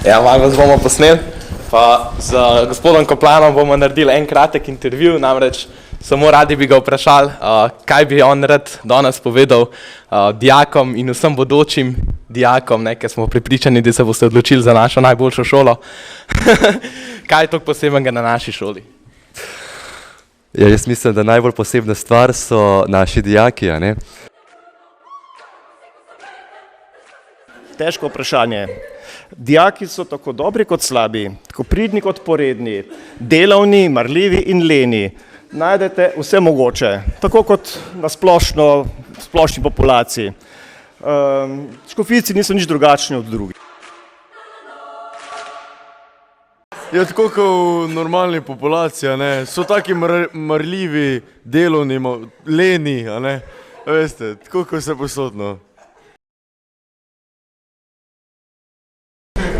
Ja, malo vas bomo posneli. Pa z gospodom Koplanom bomo naredili en kratek intervju, namreč samo radi bi ga vprašali, kaj bi on rad danes povedal dijakom in vsem bodočim dijakom, ker smo prepričani, da se boste odločili za našo najboljšo šolo. Kaj je tako posebnega na naši šoli? Ja, jaz mislim, da najbolj posebna stvar so naši dijaki, a ne? Težko vprašanje. Dijaki so tako dobri kot slabi, tako pridni kot poredni, delavni, marljivi in leni. Najdete vse mogoče, tako kot na splošni populaciji. Škofijci niso nič drugačni od drugih. Ja, tako kot v normalni populaciji, ne, so taki marljivi, delovni, leni, a ne, veste, tako kot vse posodno.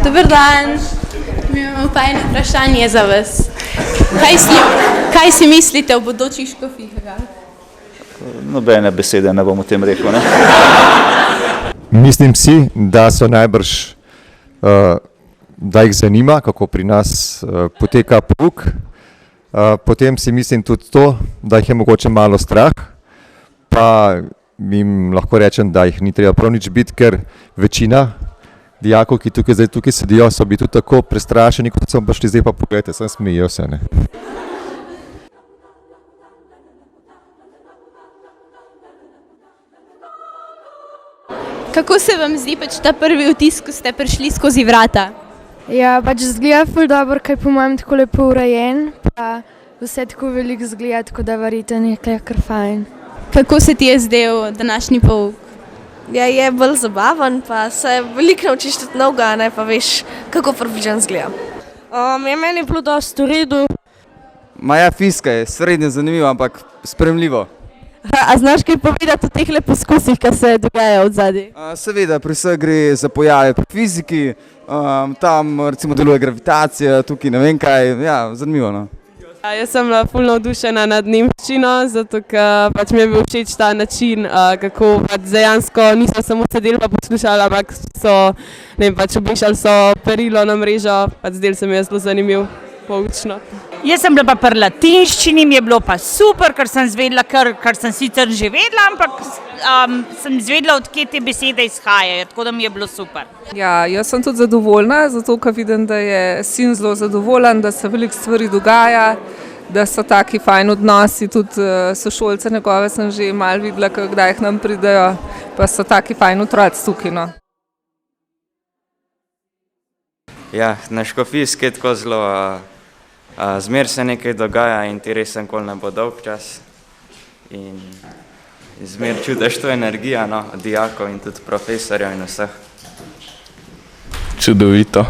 Dober dan, mi imamo pa eno vprašanje za vas. Kaj si mislite o bodočih škofijah? Nobene besede ne bom o tem rekel, ne. Mislim si, da so najbrž, da jih zanima, kako pri nas poteka pouk. Potem si mislim tudi to, da jih je mogoče malo strah, pa jim lahko rečem, da jih ni treba prav nič biti, ker večina dijakov, ki tukaj sedijo, so bili tudi tako prestrašeni, kot so prišli zdaj, pa pogledajte, sem smejijo se, ne. Kako se vam zdi pač ta prvi vtis, ko ste prišli skozi vrata? Ja, pač zgleda ful dobro, kaj po mojem tako lepo urejen, pa vse tako veliko zgleda, tako da verjetno je kar fajn. Kako se ti je zdel današnji pouk? Ja, je bolj zabaven, pa se veliko naučiš tudi novega, ne, pa veš, kako približno zgleda. Meni je bilo dosti v redu. Ja, fizika je srednje zanimiva, ampak sprejemljivo. A znaš kaj povedati o teh poskusih, ki se dogajajo odzadaj? Seveda, pri vseh gre za pojave pri fiziki, tam recimo deluje gravitacija, tukaj ne vem kaj, ja, zanimivo, no. Jaz sem bila ful navdušena nad nemščino, zato ker pač mi je bil všeč ta način, kako pač dejansko niso samo sedeli pa poslušali, ampak so, ne vem, pač obešali so perilo na mrežo, pač zdel se mi je zelo zanimiv, poučno. Jaz sem bila pa pri latinščini, mi je bilo pa super, ker sem izvedela, kar sem sicer že vedela, ampak sem izvedela, od kje te besede izhajajo, tako da mi je bilo super. Ja, jaz sem tudi zadovoljna, zato ker vidim, da je sin zelo zadovoljen, da se veliko stvari dogaja, da so taki fajn odnosi, tudi sošolce njegove sem že malo videla, kdaj k nam pridejo, pa so taki fajn otroci tukaj, no. Ja, na škofijski je tako zelo, zmer se nekaj dogaja in ti res nikoli ne bo dolg čas. In zmer čutiš to energijo, no, od dijakov in tudi profesorjev in vseh. Čudovito.